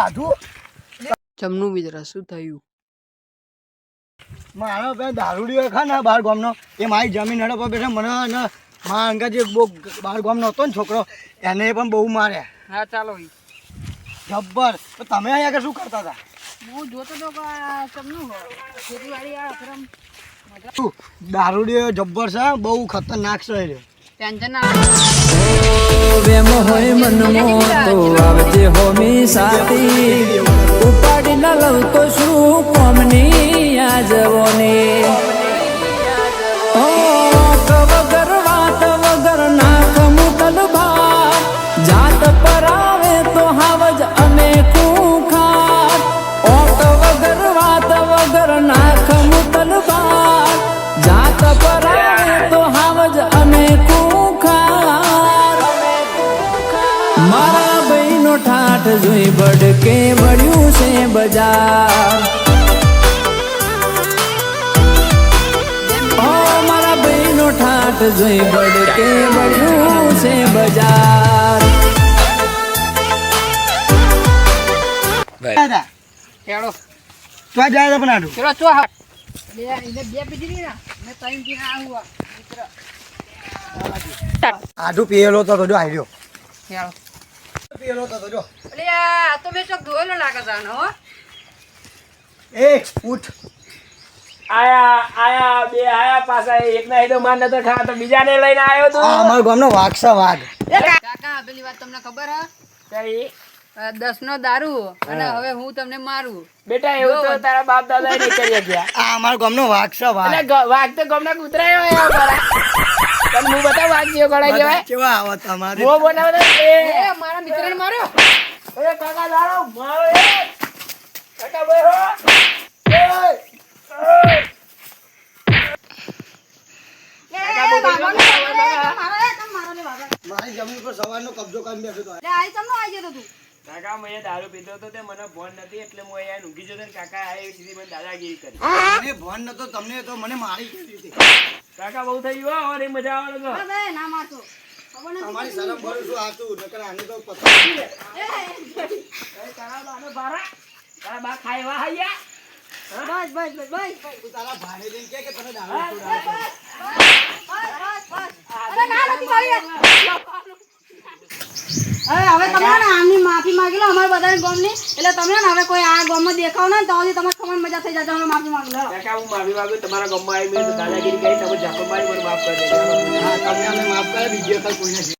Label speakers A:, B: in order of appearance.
A: દાઢું
B: જમનું મિત્ર શું થયું?
A: મારો ભાઈ દારૂડિયો ખા ને બાર ગામનો એ મારી જમીન હડપ પર બેઠા મને ને મારા અંગા જે બહુ બાર ગામનો હતો ને છોકરો એને પણ બહુ માર્યા.
B: હા ચાલો
A: જબ્બર. તો તમે અહીંયા આગળ શું કરતા હતા?
B: હું જોતો તો કે જમનું ખેતીવાડી આ અક્રમ
A: શું દારૂડિયો જબ્બર છે, બહુ ખતરનાક છે એ.
B: ટેન્શન ના
C: વેમ હોય મનમાં તો આવજે હોમી સાથી ઉપાડી ન લઉં તો શું કોમની આ જવોની વગર વાત વગર નાખ મુકલ બા જાત પર આવે તો હાવજ અમે ખૂખાર ઓટ વગર વાત વગર નાખ મુકલ બા જાત પર આવે તો હાવજ અમે મારા ભાઈનો ઠાઠ જોઈ બડકે વળ્યું છે બજાર. ઓ મારા ભાઈનો ઠાઠ જોઈ બડકે વળ્યું છે બજાર.
B: હેડો
A: તો જાય પણ આડું
B: ચલો ચો હા બે એને બે પીધી ના મે ટાઈમ થી ના આવું મિત્ર
A: આડું પીએલો તો જો આઈડ્યો
B: હેડો
A: પીએલો તો જો.
B: અલે આ તો મે ચોક ધોયેલો લાગે જાનો હો.
A: એ ઉઠ.
D: આયા બે આયા પાછા એક ના તો માન નતો ખા તો બીજાને લઈને આવ્યો તું.
A: આ અમારા ગામનો વાઘ છે વાઘ.
B: કાકા પેલી વાત તમને ખબર હે?
D: કઈ
B: 10 નો દારૂ અને હવે હું તમને મારું.
D: બેટા એવું તો તારા બાપ દાદા નહીં કરી ગયા.
A: આ અમારા ગામનો વાઘ છે વાઘ.
D: એટલે વાઘ તો ગમના કૂતરાયો આયા બરા. તને હું બતા વાઘ જેવો ગળાઈ જવાય.
A: કેવા આવો તમારે?
D: મો બનાવતો
B: એ મારા મિત્રને માર્યો.
D: એ કાકા દારો મારો એ કાકા ભાઈ હો
A: મારી જમીન પર સવારનો કબજો કરી બેઠો તો.
D: કાકા મેં દારૂ પીધો તો તે મને ફોન નથી એટલે હું અહીંયા ઊંઘી જતો ને કાકા આ સીધી મને દાદાગીરી કરી.
A: મને ભણ નતો તમને તો મને મારી કેવી રીતે?
D: કાકા બહુ થઈ ગયો હવે મજા આવે તો
A: તમારી શરમ ભરું છું આતું નકર આને તો પતા.
D: તારા બાનો બારા તારા બા ખાયવા હૈયા
A: તું તારા ભાડે જઈને કે તને દારૂ છોડાવે.
E: હવે તમે આમની માફી માંગી લો અમારા બધાની ગામની એટલે તમે ને હવે કોઈ આ ગામમાં દેખાવ ને તો તમારે ખબર મજા થઈ જાય. અમે માફી માંગી લો.
D: કાકા હું માફી માંગુ તમારા ગામમાં આવી મેં દાદાગીરી કરી તમે ઝાપો મારી મને માફ કરી દેજો.
A: હા, તમને અમે માફ કરે બીજી વખત કોઈ નથી.